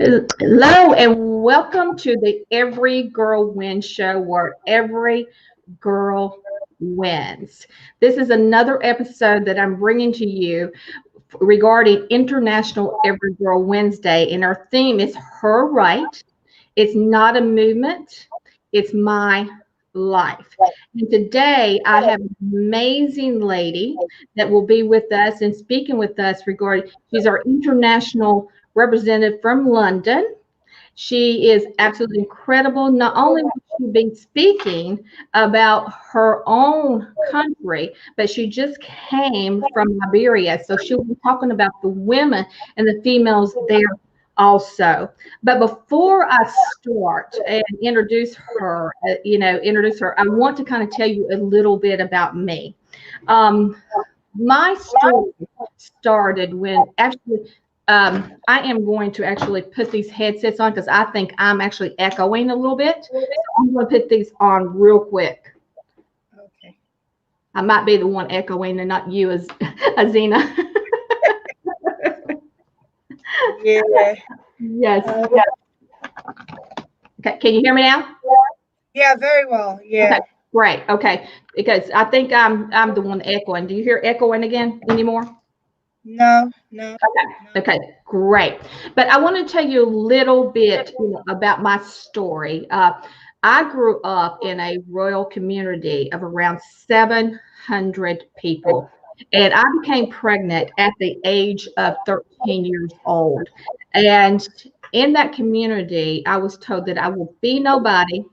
Hello and welcome to the Every Girl Wins show where every girl wins. This is another episode that I'm bringing to you regarding International Every Girl Wednesday, and our theme is Her Right. It's not a movement, it's my life. And today I have an amazing lady that will be with us and speaking with us regarding, she's our international representative from London. She is absolutely incredible. Not only will she be speaking about her own country, but she just came from Liberia. So she'll be talking about the women and the females there also. But before I start and introduce her, I want to kind of tell you a little bit about me. Um, my story started when actually I am going to actually put these headsets on because I think I'm actually echoing a little bit. So I'm going to put these on real quick. Okay. I might be the one echoing and not you as Xena. Yeah. Yes. Okay. Can you hear me now? Yeah, very well. Yeah. Okay. Great. Okay. Because I think I'm the one echoing. Do you hear echoing again anymore? No. Okay, great. But I want to tell you a little bit, about my story. I grew up in a rural community of around 700 people, and I became pregnant at the age of 13 years old. And in that community, I was told that I would be nobody,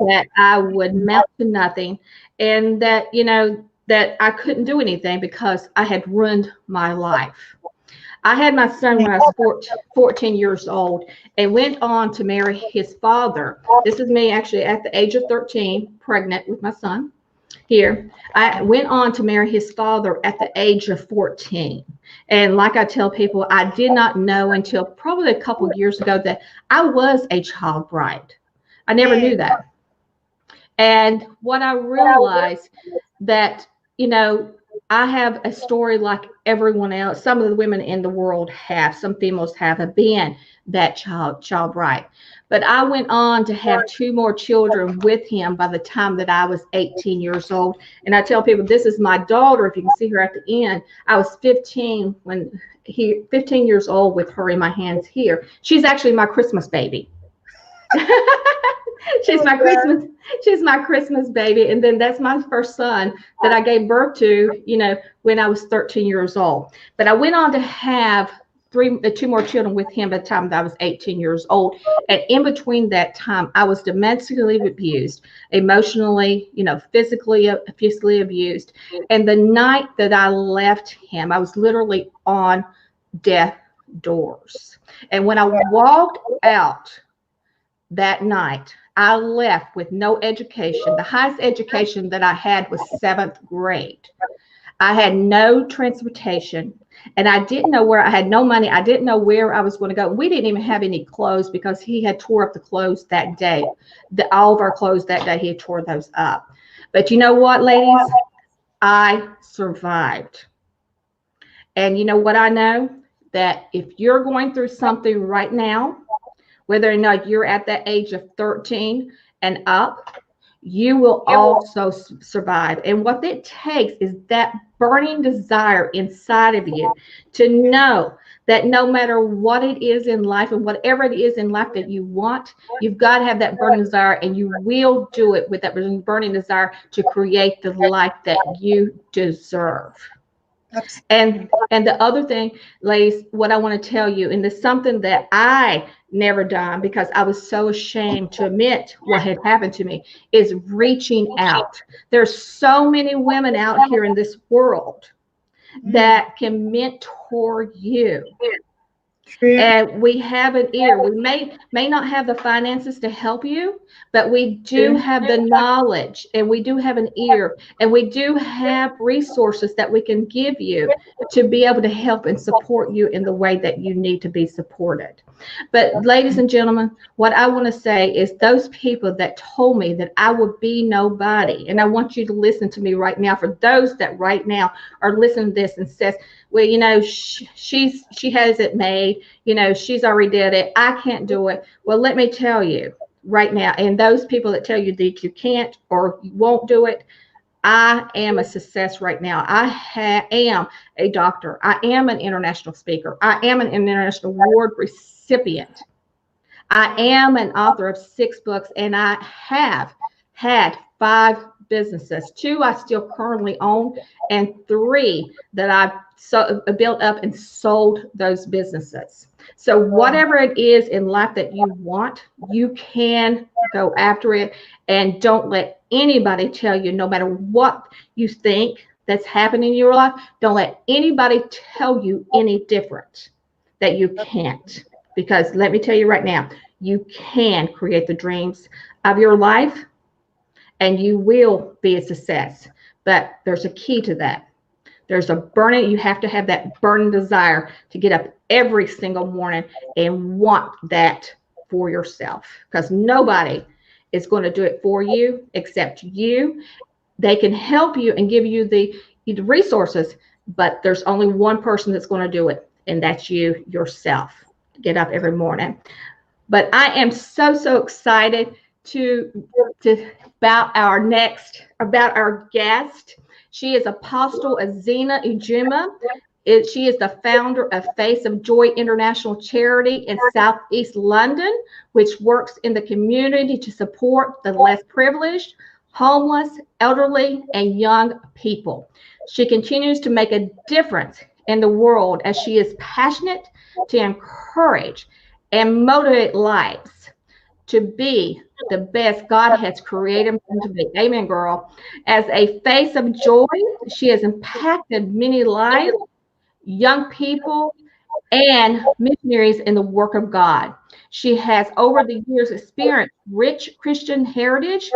that I would mount to nothing, and that, that I couldn't do anything because I had ruined my life. I had my son when I was 14 years old and went on to marry his father. This is me actually at the age of 13, pregnant with my son here. I went on to marry his father at the age of 14. And like I tell people, I did not know until probably a couple of years ago that I was a child bride. I never knew that. And what I realized that, you know, I have a story like everyone else. Some of the women in the world have, some females have been that child bride. But I went on to have two more children with him by the time that I was 18 years old. And I tell people this is my daughter. If you can see her at the end, I was 15 years old with her in my hands here. She's actually my Christmas baby. she's my Christmas, she's my Christmas baby. And then that's my first son that I gave birth to, when I was 13 years old. But I went on to have two more children with him by the time that I was 18 years old. And in between that time, I was domestically abused, emotionally, physically abused. And the night that I left him, I was literally on death doors. And when I walked out that night, I left with no education. The highest education that I had was seventh grade. I had no transportation, and I didn't know where. I had no money. I didn't know where I was going to go. We didn't even have any clothes because he had tore up the clothes that day. All of our clothes that day, he had tore those up. But you know what, ladies? I survived. And you know what I know? That if you're going through something right now, whether or not you're at that age of 13 and up, you will also survive. And what it takes is that burning desire inside of you to know that no matter what it is in life and whatever it is in life that you want, you've got to have that burning desire, and you will do it with that burning desire to create the life that you deserve. And the other thing, ladies, what I want to tell you, and it's something that I never done because I was so ashamed to admit what had happened to me, is reaching out. There's so many women out here in this world that can mentor you. And we have an ear. We may not have the finances to help you, but we do have the knowledge, and we do have an ear, and we do have resources that we can give you to be able to help and support you in the way that you need to be supported. But ladies and gentlemen, what I want to say is those people that told me that I would be nobody, and I want you to listen to me right now, for those that right now are listening to this and says, well, she has it made, she's already did it, I can't do it. Well, let me tell you right now, and those people that tell you that you can't or you won't do it, I am a success right now. Am a doctor. I am an international speaker. I am an international award recipient. I am an author of 6 books, and I have had 5 businesses. 2 I still currently own, and 3 that I've built up and sold those businesses. So whatever it is in life that you want, you can go after it, and don't let anybody tell you, no matter what you think that's happening in your life, don't let anybody tell you any different, that you can't. Because let me tell you right now, you can create the dreams of your life and you will be a success. But there's a key to that. There's a burning, you have to have that burning desire to get up every single morning and want that for yourself. Because nobody is going to do it for you except you. They can help you and give you the resources, but there's only one person that's going to do it, and that's you yourself. Get up every morning. But I am so excited to about our guest. She is Apostle Xena Ujima. She is the founder of Face of Joy International Charity in Southeast London, which works in the community to support the less privileged, homeless, elderly, and young people. She continues to make a difference in the world as she is passionate to encourage and motivate lives to be the best God has created them to be. Amen, girl. As a face of joy, she has impacted many lives, young people, and missionaries in the work of God. She has, over the years, experienced rich Christian heritage,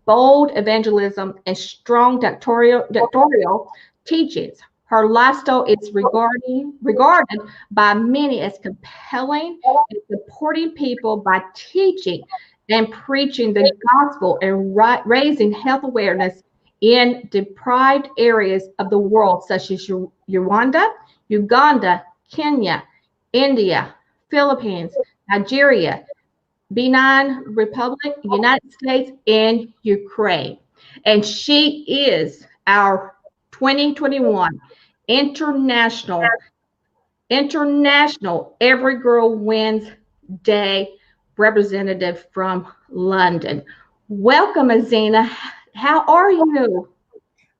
bold evangelism, and strong doctoral teachings. Her lifestyle is regarded by many as compelling and supporting people by teaching and preaching the gospel and raising health awareness in deprived areas of the world, such as Rwanda, Uganda, Kenya, India, Philippines, Nigeria, Benin Republic, United States, and Ukraine. And she is our 2021 International Every Girl Wins Day representative from London. Welcome, Xena. How are you?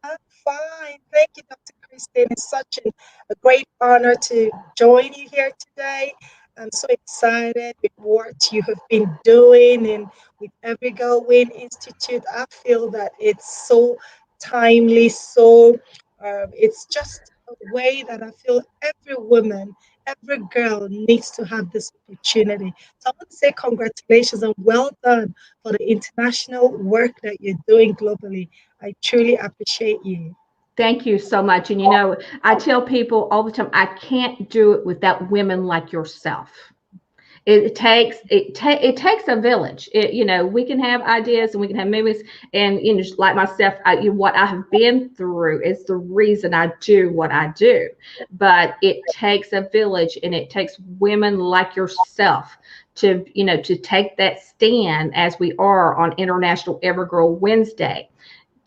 I'm fine. Thank you, Dr. Christine. It's such a great honor to join you here today. I'm so excited with what you have been doing and with Every Girl Win Institute. I feel that it's so timely, it's just a way that I feel every woman, every girl needs to have this opportunity. So I want to say congratulations and well done for the international work that you're doing globally. I truly appreciate you. Thank you so much. And I tell people all the time, I can't do it without women like yourself. It takes a village. We can have ideas and we can have movies, and just like myself, what I have been through is the reason I do what I do. But it takes a village, and it takes women like yourself to take that stand, as we are on International Every Girl Wednesday,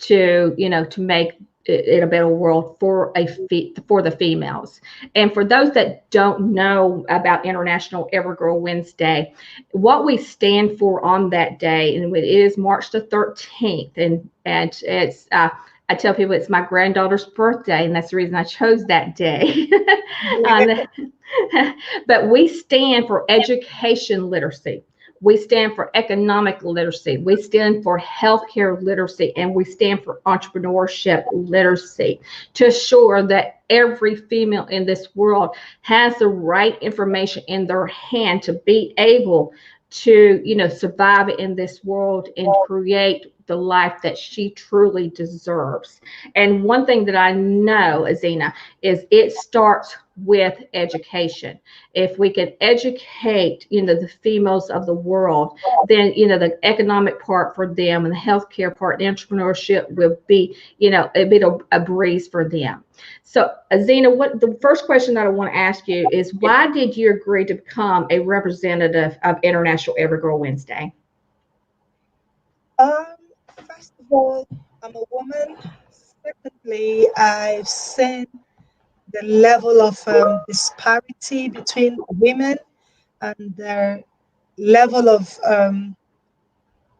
to make it a better world for the females. And for those that don't know about International Every Girl Wednesday, what we stand for on that day, and it is March the 13th, and it's I tell people it's my granddaughter's birthday, and that's the reason I chose that day. um, but we stand for education literacy. We stand for economic literacy. We stand for healthcare literacy, and we stand for entrepreneurship literacy, to assure that every female in this world has the right information in their hand to be able to, survive in this world and create the life that she truly deserves. And one thing that I know, Xena, is it starts with education. If we can educate, the females of the world, then, the economic part for them and the healthcare part, and entrepreneurship will be, a bit of a breeze for them. So, Xena, what the first question that I want to ask you is, why did you agree to become a representative of International Every Girl Wednesday? Um, First of all, I'm a woman. Secondly, I've seen the level of disparity between women and their level of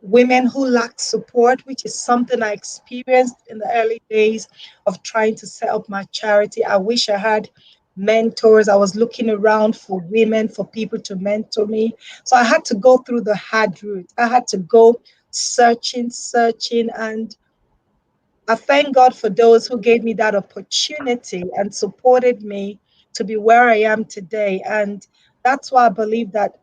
women who lack support, which is something I experienced in the early days of trying to set up my charity. I wish I had mentors. I was looking around for women, for people to mentor me. So I had to go through the hard route. I had to go searching, and I thank God for those who gave me that opportunity and supported me to be where I am today. And that's why I believe that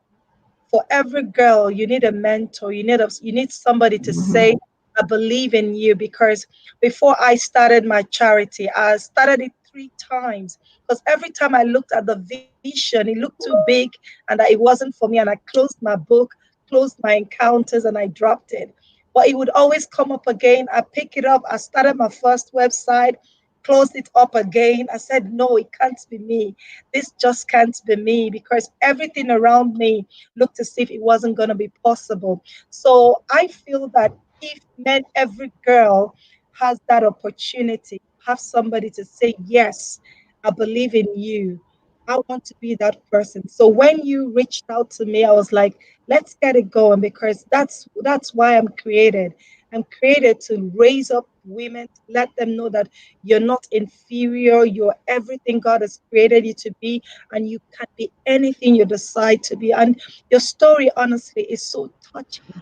for every girl, you need a mentor. You need somebody to say, Mhm. "I believe in you." Because before I started my charity, I started it 3 times. Because every time I looked at the vision, it looked too big, and that it wasn't for me. And I closed my book, closed my encounters, and I dropped it. But it would always come up again. I pick it up. I started my first website, closed it up again. I said, "No, it can't be me. This just can't be me," because everything around me looked as if it wasn't going to be possible. So I feel that if men, every girl has that opportunity, have somebody to say, "Yes, I believe in you. I want to be that person." So when you reached out to me, I was like, let's get it going, because that's why I'm created. I'm created to raise up women, to let them know that you're not inferior, you're everything God has created you to be, and you can be anything you decide to be. And your story, honestly, is so touching,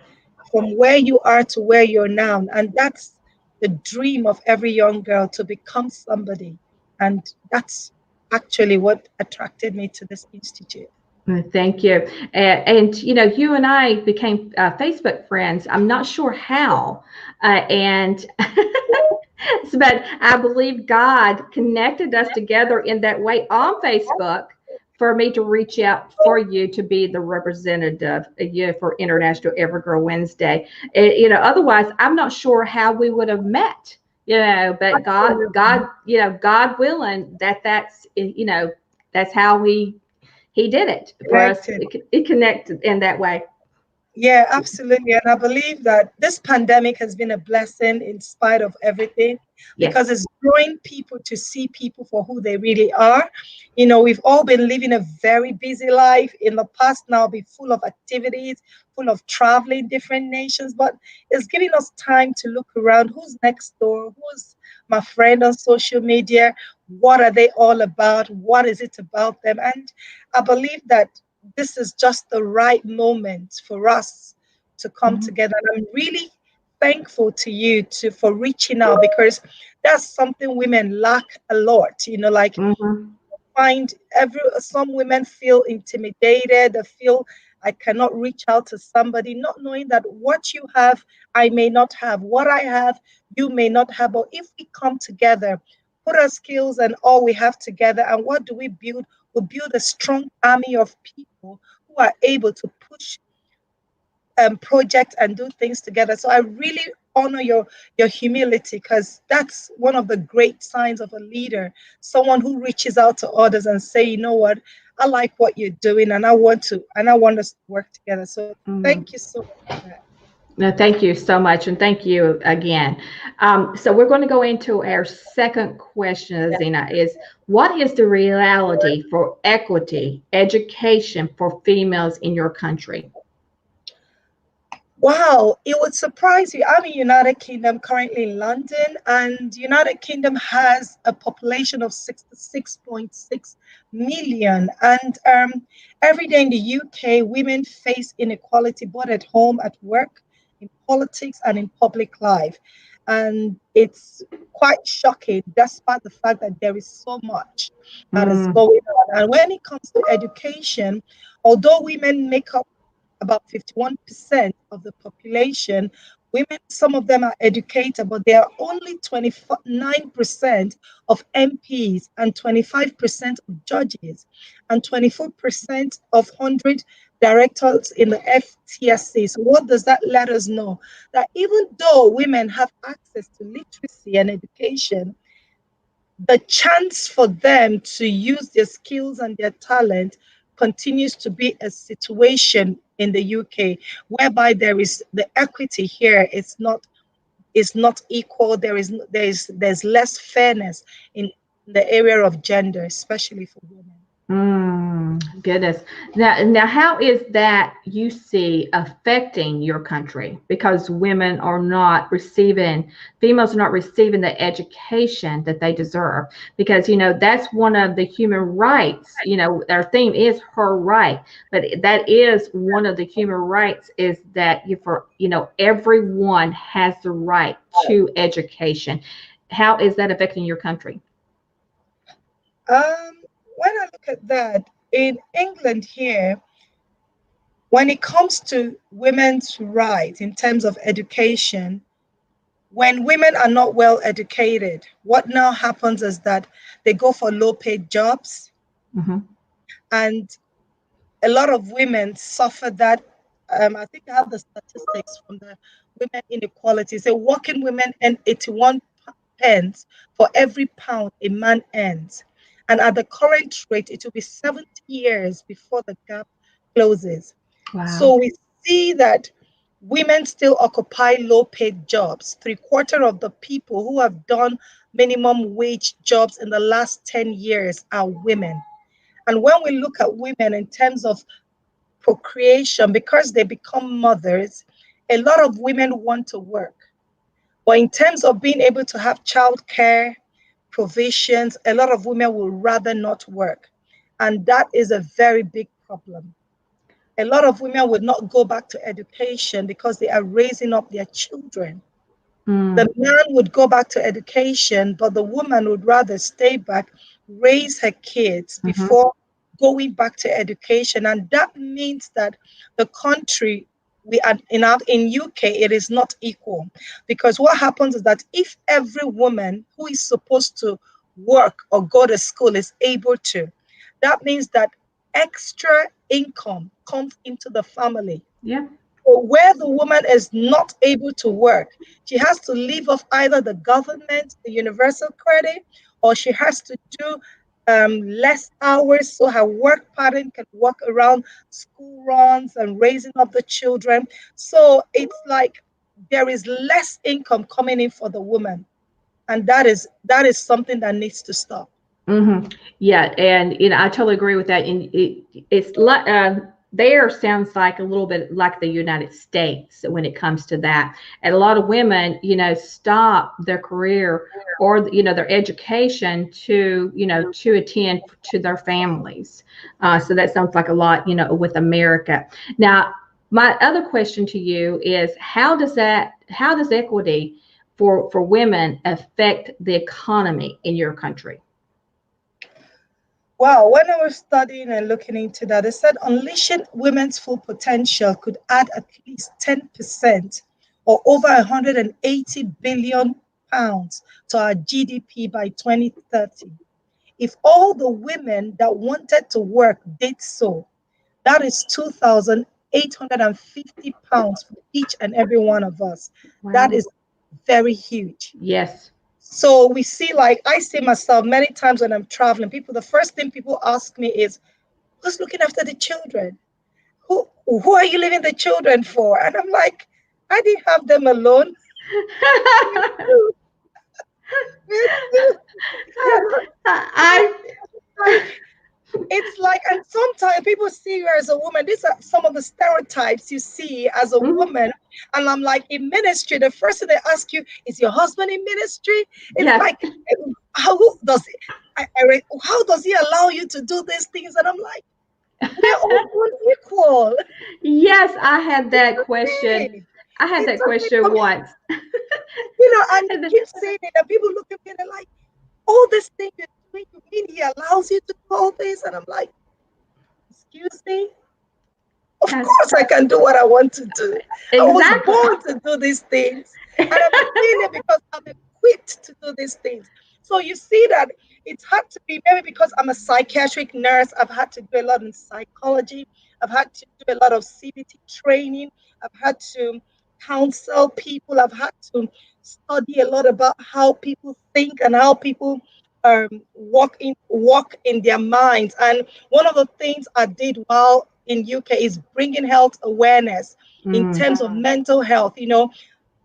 from where you are to where you're now. And that's the dream of every young girl, to become somebody. And that's actually what attracted me to this institute. Thank you. And, you and I became Facebook friends. I'm not sure how. And but I believe God connected us together in that way on Facebook for me to reach out for you to be the representative, for International Every Girl Wednesday. Otherwise, I'm not sure how we would have met. But God willing, that's how He did it for us. Connected. It connected in that way. Yeah, absolutely. And I believe that this pandemic has been a blessing in spite of everything, because Yes. it's drawing people to see people for who they really are. We've all been living a very busy life. In the past, now be full of activities, full of traveling different nations, but it's giving us time to look around. Who's next door? Who's my friend on social media? What are they all about? What is it about them? And I believe that this is just the right moment for us to come Mhm. together. And I'm really thankful to you for reaching out, because that's something women lack a lot. Like, Mhm. find every some women feel intimidated. They feel, I cannot reach out to somebody, not knowing that what you have, I may not have. What I have, you may not have. But if we come together, put our skills and all we have together, and what do we build? We build a strong army of people who are able to push project and do things together. So I really honor your humility, because that's one of the great signs of a leader, someone who reaches out to others and say, "You know what, I like what you're doing, and I want us to work together." So thank Mhm. you so much for that. No, thank you so much, and thank you again. So we're going to go into our second question, Zena, is what is the reality for equity education for females in your country? Wow, it would surprise you. I'm in United Kingdom, currently in London, and United Kingdom has a population of 66.6 million. And every day in the UK, women face inequality both at home, at work, in politics, and in public life. And it's quite shocking, despite the fact that there is so much that is Mm, going on. And when it comes to education, although women make up about 51% of the population, Women, some of them are educated, but they are only 29% of MPs and 25% of judges and 24% of 100 directors in the FTSC. So what does that let us know? That even though women have access to literacy and education, the chance for them to use their skills and their talent continues to be a situation in the UK whereby there is the equity here is not equal. There's less fairness in the area of gender, especially for women. Goodness. Now, how is that you see affecting your country? Because women are not receiving, females are not receiving the education that they deserve. Because, that's one of the human rights. Our theme is her right, but that is one of the human rights is that everyone has the right to education. How is that affecting your country? When I look at that in England here, when it comes to women's rights in terms of education, when women are not well educated, what now happens is that they go for low paid jobs, Mm-hmm. and a lot of women suffer that. I think I have the statistics from the women inequalities. So working women earn 81 pence for every pound a man earns. And at the current rate, it will be 70 years before the gap closes. Wow. So we see that women still occupy low paid jobs. Three-quarters of the people who have done minimum wage jobs in the last 10 years are women. And when we look at women in terms of procreation, because they become mothers, a lot of women want to work. But in terms of being able to have childcare provisions, a lot of women will rather not work. And that is a very big problem. A lot of women would not go back to education because they are raising up their children. The Mm. man would go back to education, but the woman would rather stay back, raise her kids Mm-hmm. before going back to education. And that means that the country we are in UK, it is not equal. Because what happens is that if every woman who is supposed to work or go to school is able to, that means that extra income comes into the family. Yeah. But where the woman is not able to work, she has to live off either the government, the universal credit, or she has to do less hours so her work pattern can work around school runs and raising up the children. So it's like there is less income coming in for the woman, and that is something that needs to stop. Mm-hmm. Yeah, and I totally agree with that. And it's like there sounds like a little bit like the United States when it comes to that. And a lot of women, stop their career or their education to attend to their families. So that sounds like a lot, with America. Now, my other question to you is, how does equity for women affect the economy in your country? Wow, when I was studying and looking into that, they said unleashing women's full potential could add at least 10% or over 180 billion pounds to our GDP by 2030. If all the women that wanted to work did so, that is 2,850 pounds for each and every one of us. That Wow. is very huge. Yes. So we see, like I see myself many times when I'm traveling, the first thing people ask me is, who's looking after the children? Who are you leaving the children for? And I'm like, I didn't have them alone. I Like, it's like, and sometimes people see you as a woman. These are some of the stereotypes you see as a mhm. woman. And I'm like, in ministry, the first thing they ask you, is your husband in ministry? It's Yes. like, how does how does he allow you to do these things? And I'm like, we're all equal. Yes, I had It's that question. okay. I had It's that okay. question once. And you And then, keep saying it, and people look at me and they're like, all this thing you're doing, you mean he allows you to do all this? And I'm like, excuse me? Of course, I can do what I want to do. I was Exactly. born to do these things, and I'm doing it because I'm equipped to do these things. So you see that it's had to be maybe because I'm a psychiatric nurse. I've had to do a lot in psychology. I've had to do a lot of CBT training. I've had to counsel people. I've had to study a lot about how people think and how people walk in their minds. And one of the things I did while in UK is bringing health awareness in Mm, terms of mental health.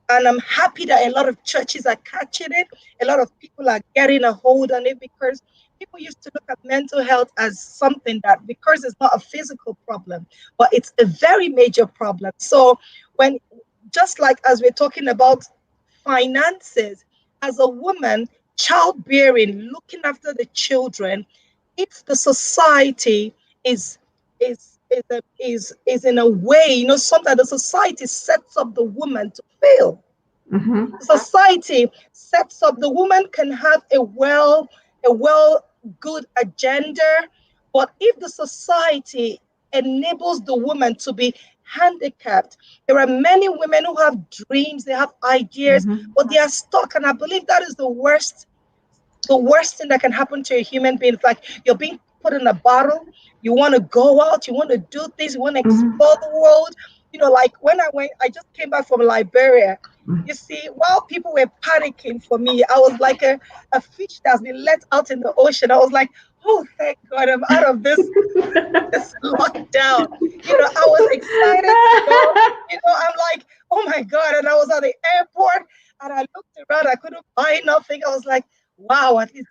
And I'm happy that a lot of churches are catching it. A lot of people are getting a hold on it because people used to look at mental health as something that, because it's not a physical problem, but it's a very major problem. So when, just like as we're talking about finances, as a woman, childbearing, looking after the children, if the society is in a way, sometimes the society sets up the woman to fail. mm-hmm. Society sets up the woman can have a well good agenda, but if the society enables the woman to be handicapped, there are many women who have dreams, they have ideas, Mm-hmm. but they are stuck. And I believe that is the worst thing that can happen to a human being. It's like you're being put in a bottle. You want to go out, you want to do things, you want to Mm-hmm. explore the world. Like when I just came back from Liberia. You see, while people were panicking for me, I was like a fish that's been let out in the ocean. I was like, oh, thank God, I'm out of this lockdown. I was excited to go. I'm like, oh my God. And I was at the airport and I looked around, I couldn't buy nothing. I was like, wow, at least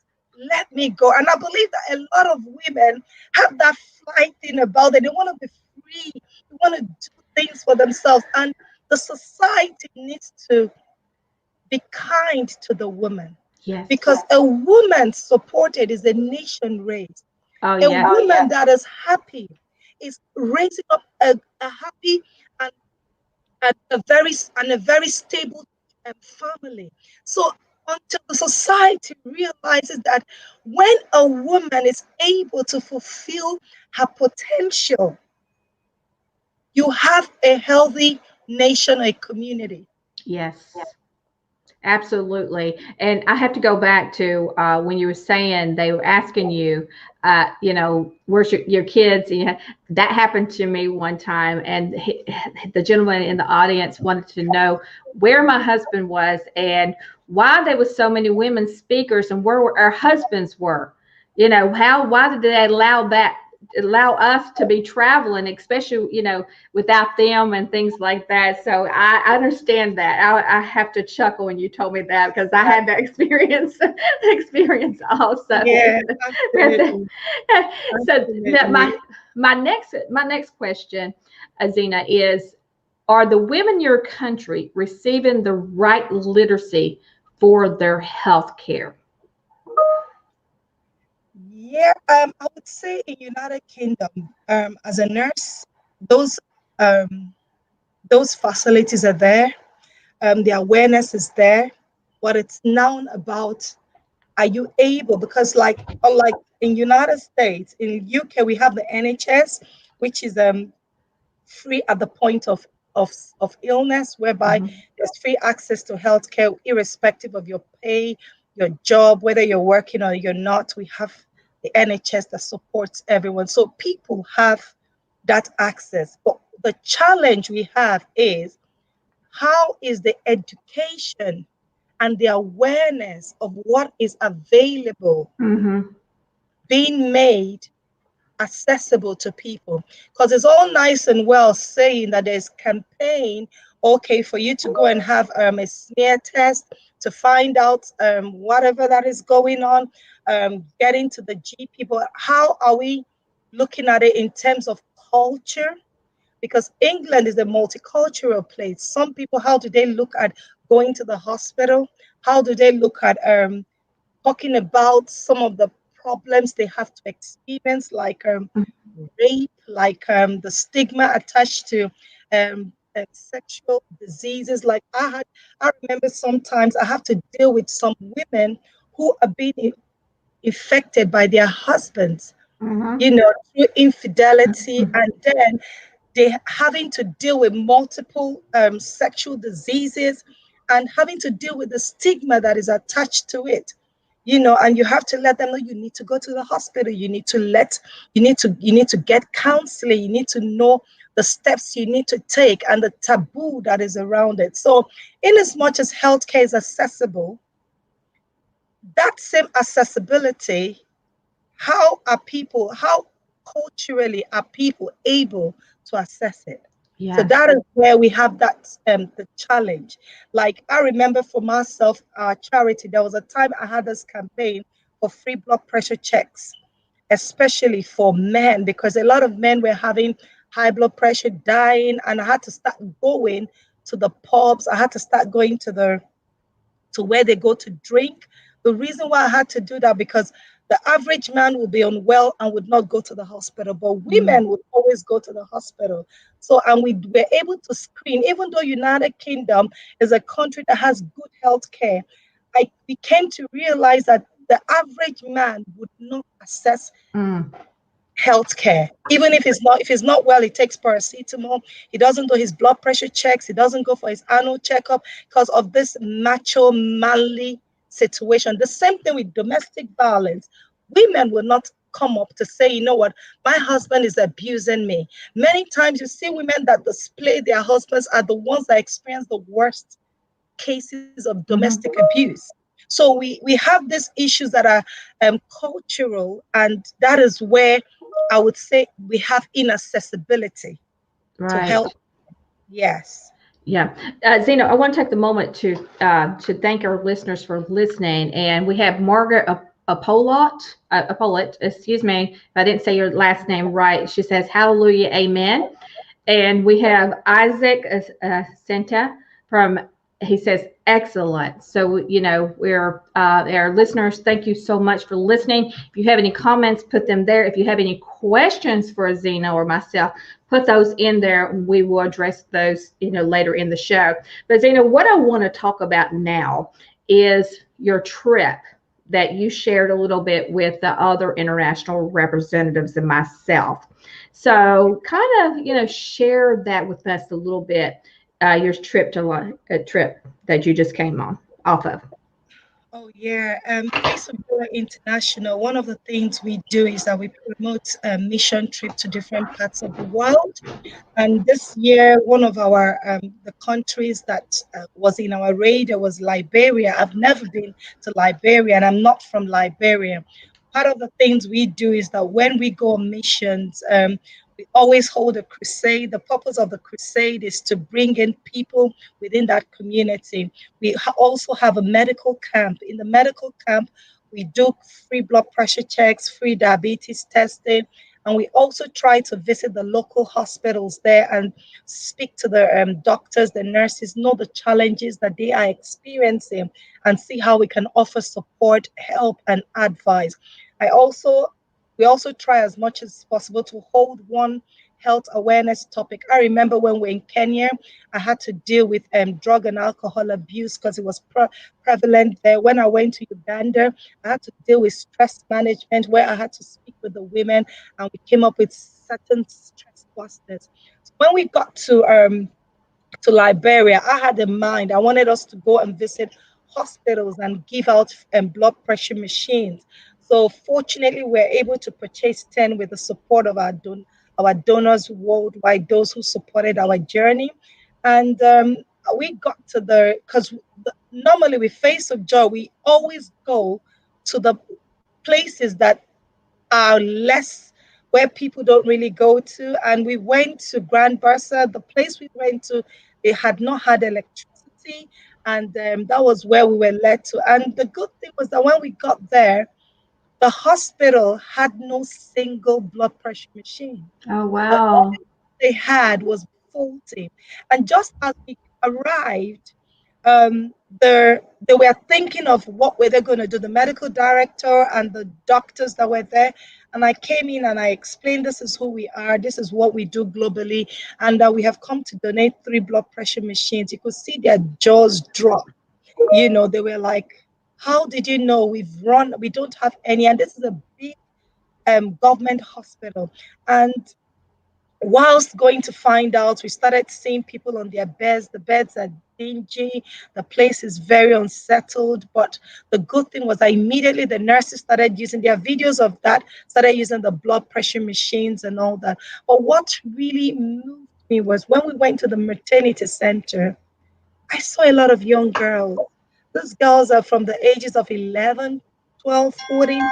let me go. And I believe that a lot of women have that flight thing about them. They want to be free, they want to do things for themselves. And the society needs to be kind to the woman, Yes. because a woman supported is a nation raised. Oh, A yes. woman that is happy is raising up a happy and, and a very stable family. So until the society realizes that when a woman is able to fulfill her potential, you have a healthy nation, a community. Yes. Absolutely. And I have to go back to when you were saying they were asking you, where's your kids? That happened to me one time. And the gentleman in the audience wanted to know where my husband was and why there was so many women speakers and where our husbands were. Why did they allow us to be traveling, especially, without them and things like that. So I understand that. I have to chuckle when you told me that because I had that experience also. Yeah, With absolutely. so that Absolutely. my next question, Xena, is: are the women in your country receiving the right literacy for their health care? Yeah, I would say in United Kingdom, as a nurse, those um, those facilities are there. The awareness is there. What it's now about, are you able? Because like unlike in United States, in UK we have the NHS, which is free at the point of illness, whereby Mhm. there's free access to healthcare, irrespective of your pay, your job, whether you're working or you're not. We have the NHS that supports everyone. So people have that access. But the challenge we have is, how is the education and the awareness of what is available Mhm. being made accessible to people? Because it's all nice and well saying that there's campaign, okay, for you to go and have a smear test to find out whatever that is going on, getting to the GP. But how are we looking at it in terms of culture? Because England is a multicultural place. Some people, how do they look at going to the hospital? How do they look at talking about some of the problems they have to experience, like rape, like the stigma attached to sexual diseases. Like I remember sometimes I have to deal with some women who are being infected by their husbands, Mhm. through infidelity, and then they having to deal with multiple sexual diseases and having to deal with the stigma that is attached to it. And you have to let them know you need to go to the hospital. You need to get counseling. You need to know the steps you need to take and the taboo that is around it. So, in as much as healthcare is accessible, that same accessibility, how culturally are people able to access it? So Yes. that is where we have that the challenge. Like, I remember for myself, charity, there was a time I had this campaign for free blood pressure checks, especially for men, because a lot of men were having high blood pressure, dying, and I had to start going to the pubs. I had to start going to where they go to drink. The reason why I had to do that, because the average man will be unwell and would not go to the hospital, but Mm. women would always go to the hospital. So, and we were able to screen, even though United Kingdom is a country that has good health care, we came to realize that the average man would not access Mm. healthcare. Even if he's not well, he takes paracetamol. He doesn't do his blood pressure checks. He doesn't go for his annual checkup because of this macho manly situation. The same thing with domestic violence. Women will not come up to say, you know what, my husband is abusing me. Many times you see women that display their husbands are the ones that experience the worst cases of domestic Mhm. abuse. So we have these issues that are cultural, and that is where I would say we have inaccessibility to Right. help. Yes. Yeah. Zena, I want to take the moment to thank our listeners for listening. And we have Margaret Apolot, excuse me, if I didn't say your last name right. She says, Hallelujah, Amen. And we have Isaac Senta from, he says, excellent. So, we're, our listeners, thank you so much for listening. If you have any comments, put them there. If you have any questions for Zena or myself, put those in there. We will address those, later in the show. But Zena, what I want to talk about now is your trip that you shared a little bit with the other international representatives and myself. So, kind of, share that with us a little bit. Your trip to a trip that you just came on off of. Oh, yeah. Face of Joy International, one of the things we do is that we promote a mission trip to different parts of the world. And this year, one of our the countries that was in our radar was Liberia. I've never been to Liberia, and I'm not from Liberia. Part of the things we do is that when we go on missions, we always hold a crusade. The purpose of the crusade is to bring in people within that community. We also have a medical camp. In the medical camp, we do free blood pressure checks, free diabetes testing, and we also try to visit the local hospitals there and speak to the doctors, the nurses, know the challenges that they are experiencing, and see how we can offer support, help, and advice. I also We also try as much as possible to hold one health awareness topic. I remember when we were in Kenya, I had to deal with drug and alcohol abuse because it was prevalent there. When I went to Uganda, I had to deal with stress management where I had to speak with the women, and we came up with certain stress busters. So when we got to Liberia, I had in mind, I wanted us to go and visit hospitals and give out blood pressure machines. So fortunately, we're able to purchase 10 with the support of our donors worldwide, those who supported our journey. And we got to because normally with Face of Joy, we always go to the places that are less, where people don't really go to. And we went to Grand Bursa. The place we went to, they had not had electricity, and that was where we were led to. And the good thing was that when we got there, the hospital had no single blood pressure machine. Oh, The wow. they had was faulty. And just as we arrived, they were thinking of what were they going to do. The medical director and the doctors that were there, and I came in and I explained, this is who we are, this is what we do globally, and that we have come to donate 3 blood pressure machines. You could see their jaws drop. They were like, "How did you know? We don't have any, and this is a big government hospital." And whilst going to find out, we started seeing people on their beds. The beds are dingy, the place is very unsettled. But the good thing was that immediately the nurses started using their videos of that, started using the blood pressure machines and all that. But what really moved me was when we went to the maternity center, I saw a lot of young girls. Those girls are from the ages of 11, 12, 14, 15.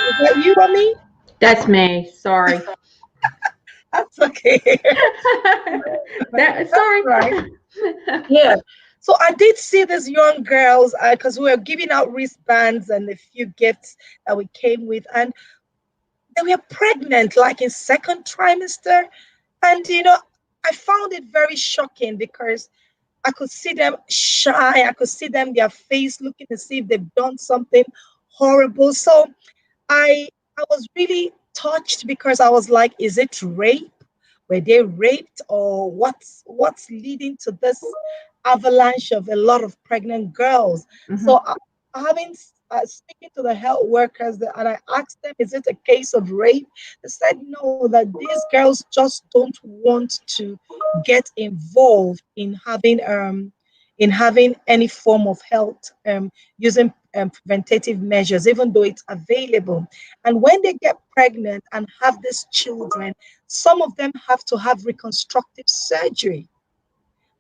Is that you or me? That's me. Sorry. That's okay. That That's sorry. right. Yeah. So I did see these young girls because we were giving out wristbands and a few gifts that we came with, and they were pregnant, like in second trimester. And I found it very shocking because I could see them shy. I could see them, their face looking to see if they've done something horrible. So I I was really touched because I was like, is it rape? Were they raped, or what's leading to this avalanche of a lot of pregnant girls? Mhm. So having speaking to the health workers, and I asked them, is it a case of rape? They said no, that these girls just don't want to get involved in having any form of health using preventative measures, even though it's available. And when they get pregnant and have these children, some of them have to have reconstructive surgery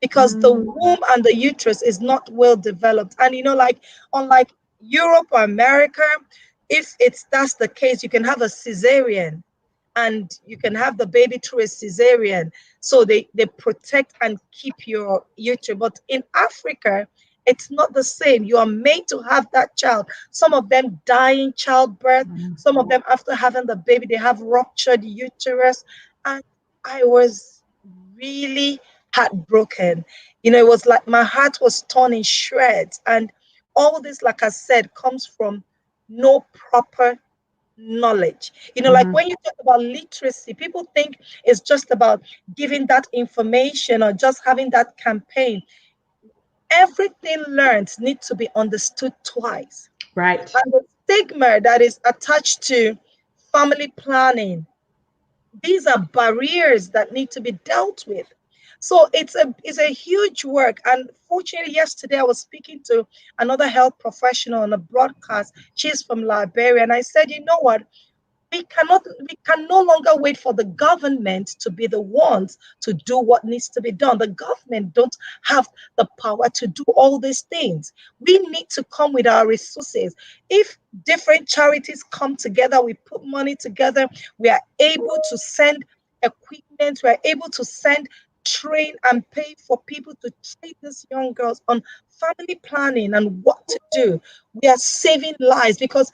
because the Mm. womb and the uterus is not well developed. And like unlike Europe or America, if it's that's the case, you can have a cesarean and you can have the baby through a cesarean. So they protect and keep your uterus. But in Africa, it's not the same. You are made to have that child. Some of them die in childbirth. Mm. Some of them, after having the baby, they have ruptured uterus. And I was really heartbroken. It was like my heart was torn in shreds. And all this, like I said, comes from no proper knowledge. Like Mhm. when you talk about literacy, people think it's just about giving that information or just having that campaign. Everything learned needs to be understood twice. Right. And the stigma that is attached to family planning, these are barriers that need to be dealt with. So it's a huge work. And fortunately, yesterday I was speaking to another health professional on a broadcast. She's from Liberia, and I said, you know what? We can no longer wait for the government to be the ones to do what needs to be done. The government don't have the power to do all these things. We need to come with our resources. If different charities come together, we put money together, we are able to send equipment, we are able to send train and pay for people to train these young girls on family planning and what to do. We are saving lives because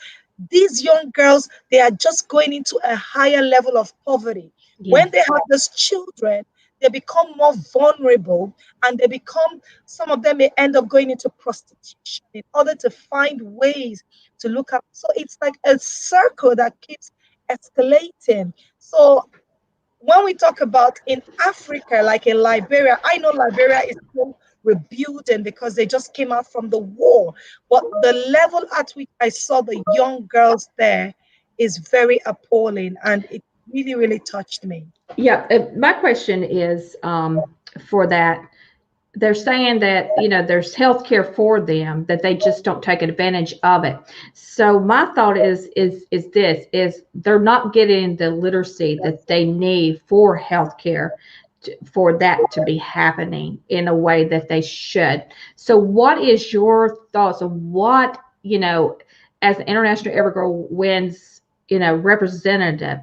these young girls, they are just going into a higher level of poverty. When Yes. they have these children, they become more vulnerable, and some of them may end up going into prostitution in order to find ways to look up. So it's like a circle that keeps escalating. So when we talk about in Africa, like in Liberia, I know Liberia is still rebuilding because they just came out from the war. But the level at which I saw the young girls there is very appalling, and it really, really touched me. Yeah. My question is, for that, they're saying that there's health care for them, that they just don't take advantage of it. So my thought is this is they're not getting the literacy that they need for health care, for that to be happening in a way that they should. So what is your thoughts of what, as the International Evergirl wins, representative,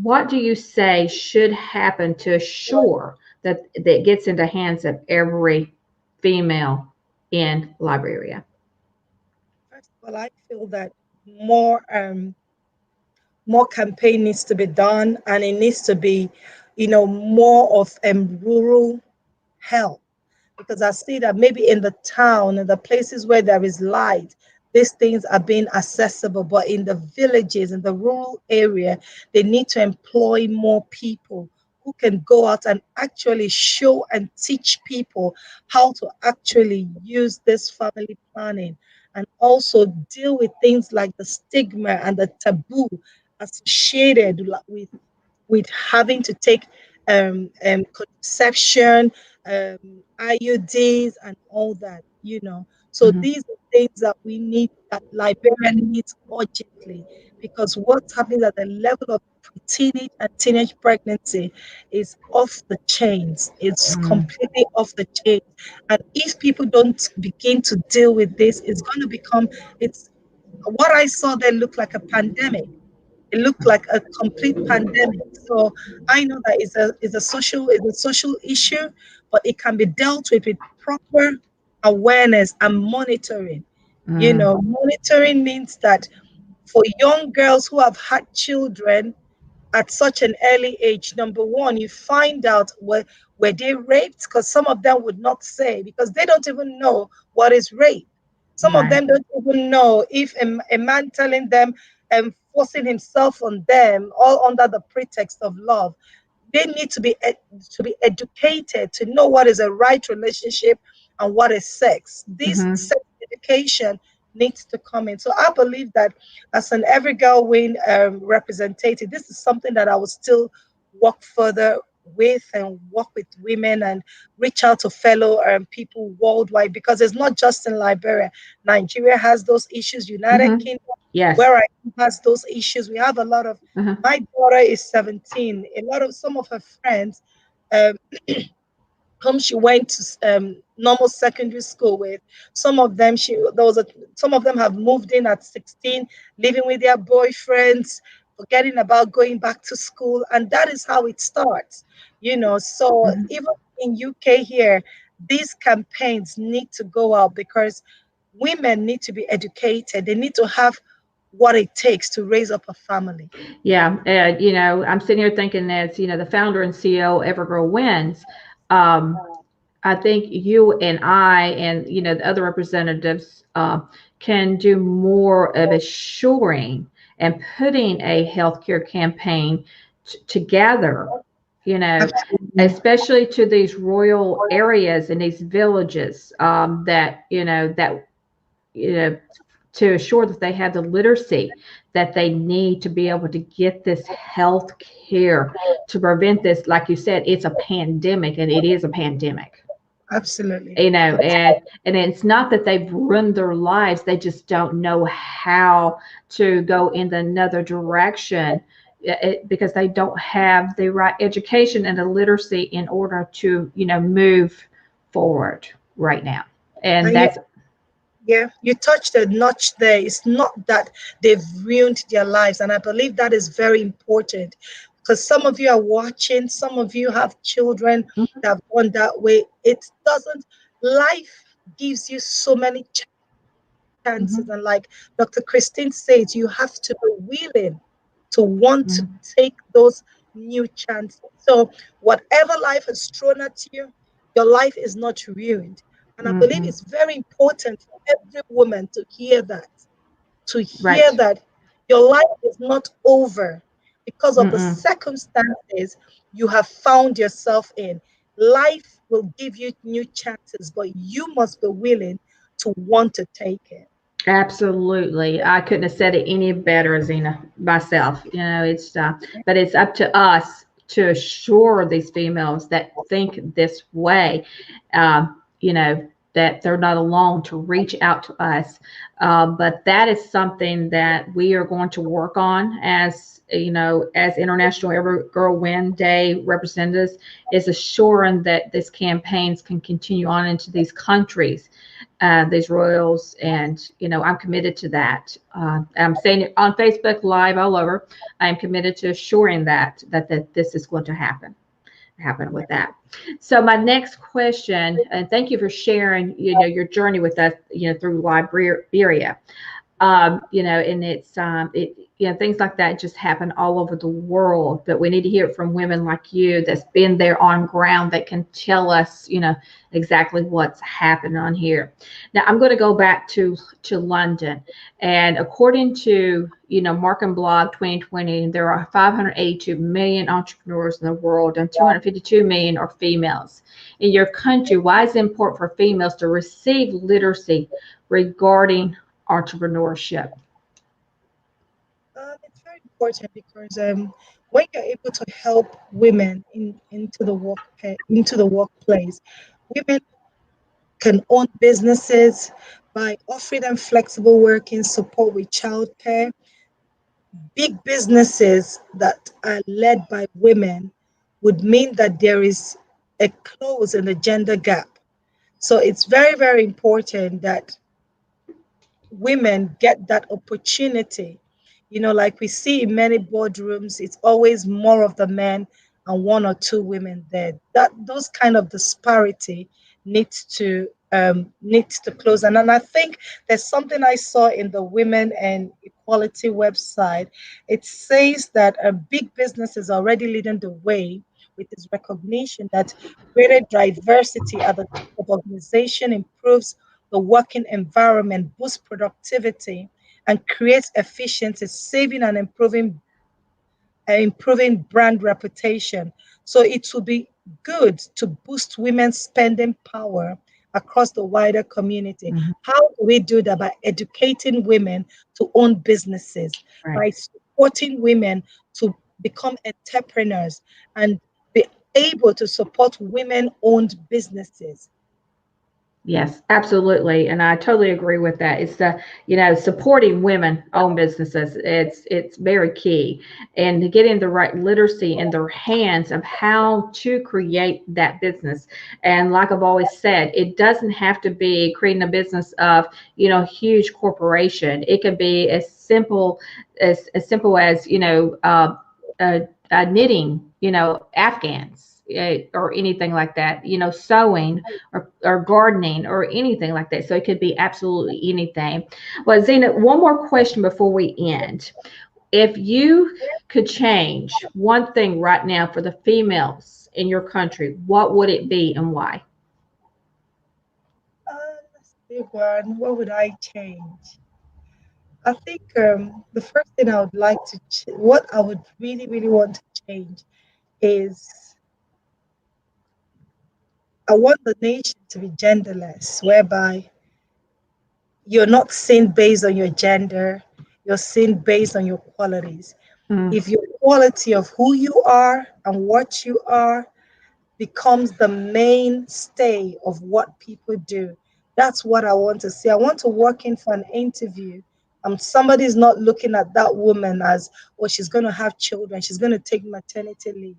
what do you say should happen to assure that gets into hands of every female in Liberia? First of all, I feel that more campaign needs to be done, and it needs to be, more of rural health, because I see that maybe in the town and the places where there is light, these things are being accessible. But in the villages, in the rural area, they need to employ more people who can go out and actually show and teach people how to actually use this family planning, and also deal with things like the stigma and the taboo associated with having to take contraception, IUDs, and all that, you know. So Hmm. these are things that we need, that Liberia needs urgently, because what's happening at the level of teenage and teenage pregnancy is off the chains. It's completely off the chains. And if people don't begin to deal with this, it's going to become, it's what I saw there looked like a pandemic. It looked like a complete pandemic. So I know that it's a social issue, but it can be dealt with proper awareness and monitoring. You Mm. know, monitoring means that for young girls who have had children at such an early age, number one, you find out were they raped, because some of them would not say, because they don't even know what is rape. Some of Right. them don't even know if a man telling them and forcing himself on them, all under the pretext of love, they need to be educated to know what is a right relationship and what is sex. This Hmm. sex education needs to come in. So I believe that as an Every Girl Win representative, this is something that I will still work further with and work with women and reach out to fellow people worldwide, because it's not just in Liberia. Nigeria has those issues. United Hmm. Kingdom, Yes. where I am, has those issues. We have a lot of, Uh-huh. my daughter is 17. A lot of some of her friends, um, whom she went to normal secondary school with. Some of them some of them have moved in at 16, living with their boyfriends, forgetting about going back to school, and that is how it starts. You know, so Hmm. even in UK here, these campaigns need to go out, because women need to be educated. They need to have what it takes to raise up a family. Yeah, I'm sitting here thinking as the founder and CEO of Evergrow Wins. Um, I think you and I and the other representatives can do more of assuring and putting a healthcare campaign together. You know, Absolutely. especially to these rural areas and these villages that you know to assure that they have the literacy that they need to be able to get this health care to prevent this. Like you said, it's a pandemic, and it is a pandemic. Absolutely. And it's not that they've ruined their lives, they just don't know how to go in another direction, because they don't have the right education and the literacy in order to move forward right now. And And you that's. Yeah, you touched a notch there. It's not that they've ruined their lives. And I believe that is very important, because some of you are watching, some of you have children that have gone that way. It doesn't, life gives you so many chances. Mhm, And like Dr. Christine says, you have to be willing to want to mhm, take those new chances. So, whatever life has thrown at you, your life is not ruined. And I believe mhm. it's very important for every woman to hear Right. that your life is not over because of the Mm-mm. circumstances you have found yourself in. Life will give you new chances, but you must be willing to want to take it. Absolutely. I couldn't have said it any better, Zena, myself. But it's up to us to assure these females that think this way, that they're not alone, to reach out to us. But that is something that we are going to work on as International Every Girl Win Day representatives, is assuring that these campaigns can continue on into these countries, these royals, and I'm committed to that. I'm saying it on Facebook Live all over. I'm committed to assuring that this is going to happen with that. So my next question, and thank you for sharing your journey with us through Liberia. And things like that just happen all over the world, but we need to hear it from women like you that's been there on ground, that can tell us exactly what's happening on here. Now I'm going to go back to London, and according to Markham Blog 2020, there are 582 million entrepreneurs in the world, and 252 million are females. In your country, why is it important for females to receive literacy regarding entrepreneurship? It's very important because when you're able to help women into the workplace, women can own businesses by offering them flexible working support with childcare. Big businesses that are led by women would mean that there is a close in the gender gap. So it's very, very important that women get that opportunity. Like we see in many boardrooms, it's always more of the men and one or two women there. That those kind of disparity needs to close. And I think there's something I saw in the Women and Equality website. It says that a big business is already leading the way with its recognition that greater diversity at the top of organization improves the working environment, boosts productivity, and creates efficiency, saving and improving brand reputation. So it would be good to boost women's spending power across the wider community. Mhm. How do we do that? By educating women to own businesses, Right. by supporting women to become entrepreneurs and be able to support women owned businesses. Yes, absolutely, and I totally agree with that. It's supporting women-owned businesses. It's very key, and getting the right literacy in their hands of how to create that business. And like I've always said, it doesn't have to be creating a business of huge corporation. It could be as simple as knitting, afghans, or anything like that, sewing or gardening or anything like that. So it could be absolutely anything. Well, Zena, one more question before we end. If you could change one thing right now for the females in your country, what would it be and why? That's a big one. What would I change? I think the first thing I would like to, what I would really, really want to change is I want the nation to be genderless, whereby you're not seen based on your gender, you're seen based on your qualities. Mm, If your quality of who you are and what you are becomes the mainstay of what people do. That's what I want to see. I want to walk in for an interview. Somebody's not looking at that woman as, oh, she's going to have children, she's going to take maternity leave.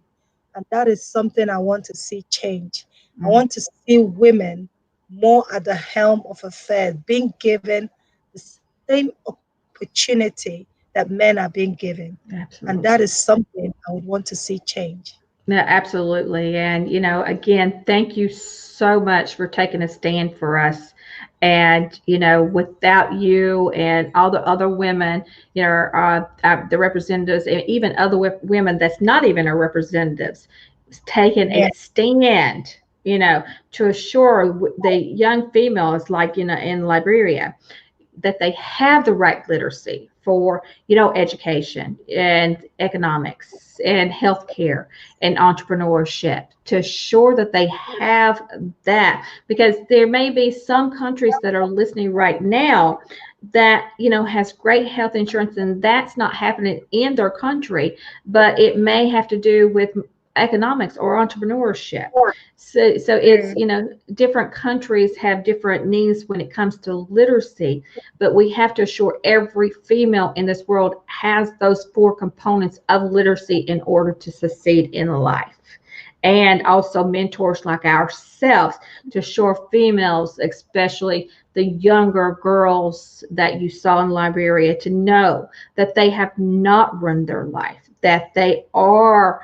And that is something I want to see change. I mm, want to see women more at the helm of affairs, being given the same opportunity that men are being given. And that is absolutely. something I would want to see change. No, absolutely. And, again, thank you so much for taking a stand for us. And, without you and all the other women, the representatives, and even other women that's not even our representatives, taking a Yeah. stand, to assure the young females, like, in Liberia, that they have the right literacy for education and economics and healthcare and entrepreneurship, to assure that they have that, because there may be some countries that are listening right now that has great health insurance, and that's not happening in their country, but it may have to do with economics or entrepreneurship. So it's, Mm. different countries have different needs when it comes to literacy, but we have to assure every female in this world has those four components of literacy in order to succeed in life. And also mentors like ourselves to assure females, especially the younger girls that you saw in Liberia, to know that they have not run their life, that they are,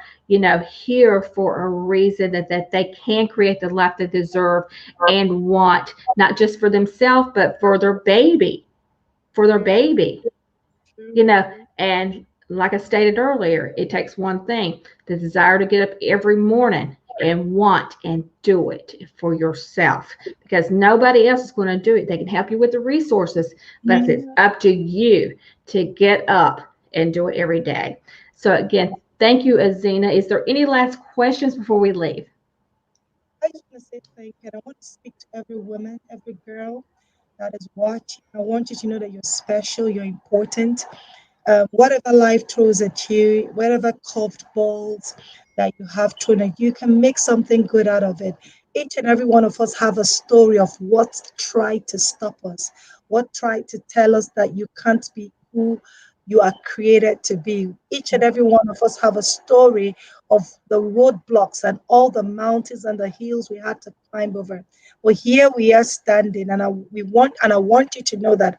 here for a reason, that they can create the life they deserve and want, not just for themselves, but for their baby, you True. know, and like I stated earlier, it takes one thing, the desire to get up every morning and want and do it for yourself, because nobody else is going to do it. They can help you with the resources, but it's Mhm. up to you to get up and do it every day. So again, thank you, Azina. Is there any last questions before we leave? I just want to say thank you. And I want to speak to every woman, every girl that is watching. I want you to know that you're special, you're important. Whatever life throws at you, whatever curved balls that you have thrown at you, you can make something good out of it. Each and every one of us have a story of what tried to stop us, what tried to tell us that you can't be who you are created to be. Each and every one of us have a story of the roadblocks and all the mountains and the hills we had to climb over. Well, here we are standing, and I want you to know that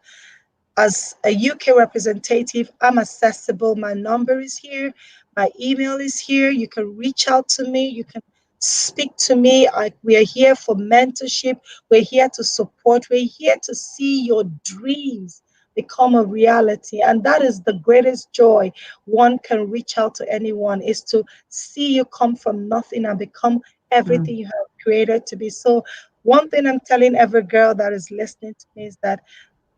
as a UK representative, I'm accessible. My number is here. My email is here. You can reach out to me. You can speak to me. We are here for mentorship. We're here to support. We're here to see your dreams become a reality. And that is the greatest joy one can reach out to anyone, is to see you come from nothing and become everything you have created to be. So one thing I'm telling every girl that is listening to me is that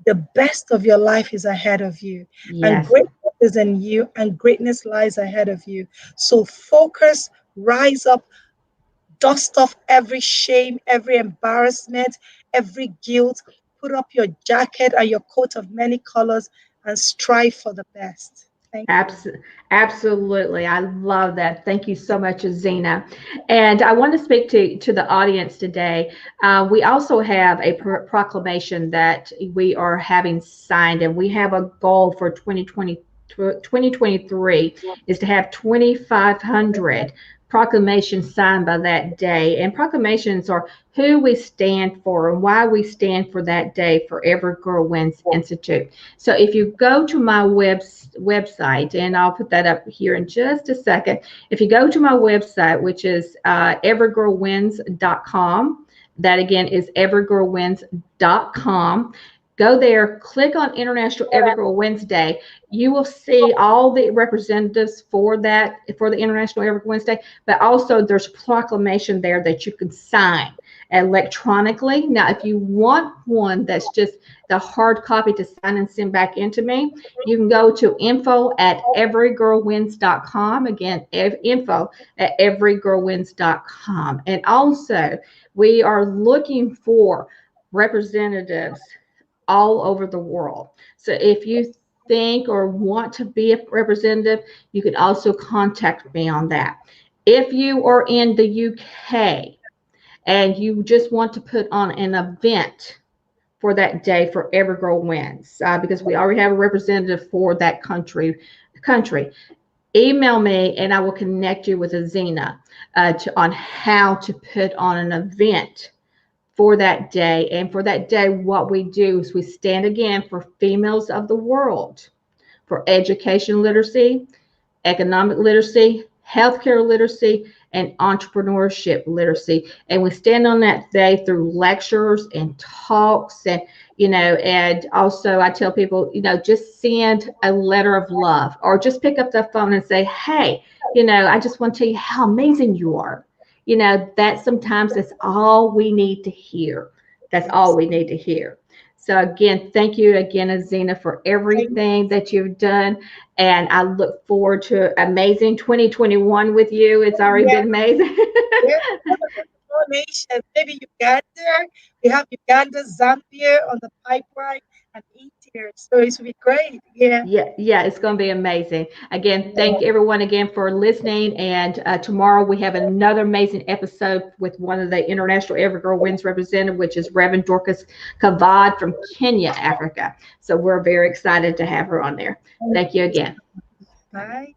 the best of your life is ahead of you, and Yes. greatness is in you, and greatness lies ahead of you. So focus, rise up, dust off every shame, every embarrassment, every guilt. Put up your jacket and your coat of many colors and strive for the best. Thank you. Absolutely. I love that. Thank you so much, Xena. And I want to speak to the audience today. We also have a proclamation that we are having signed, and we have a goal for 2023 is to have 2,500 proclamations signed by that day. And proclamations are who we stand for and why we stand for that day for Every Girl Wins Institute. So if you go to my website, and I'll put that up here in just a second. If you go to my website, which is everygirlwins.com, that again is everygirlwins.com. Go there, click on International Every Girl Wednesday. You will see all the representatives for the International Every Girl Wednesday, but also there's proclamation there that you can sign electronically. Now, if you want one that's just the hard copy to sign and send back into me, you can go to info@everygirlwins.com. Again, info@everygirlwins.com. And also, we are looking for representatives all over the world. So if you think or want to be a representative, you can also contact me on that. If you are in the UK and you just want to put on an event for that day for Every Girl Wins, because we already have a representative for that country, email me and I will connect you with a Xena on how to put on an event for that day. And for that day, what we do is we stand again for females of the world, for education literacy, economic literacy, healthcare literacy, and entrepreneurship literacy. And we stand on that day through lectures and talks, and also I tell people, just send a letter of love, or just pick up the phone and say, hey, I just want to tell you how amazing you are. That sometimes that's all we need to hear. That's all Yes. we need to hear. So again, thank you again, Azina, for Thank everything that you've done. And I look forward to amazing 2021 with you. It's already you. been amazing. Yeah, nation. Maybe Uganda. We have Uganda, Zambia on the pipeline, and India. So it will be great. Yeah. Yeah, it's going to be amazing. Again, thank everyone again for listening. And tomorrow we have another amazing episode with one of the International Every Girl Wins representative, which is Reverend Dorcas Kavad from Kenya, Africa. So we're very excited to have her on there. Thank you again. Bye.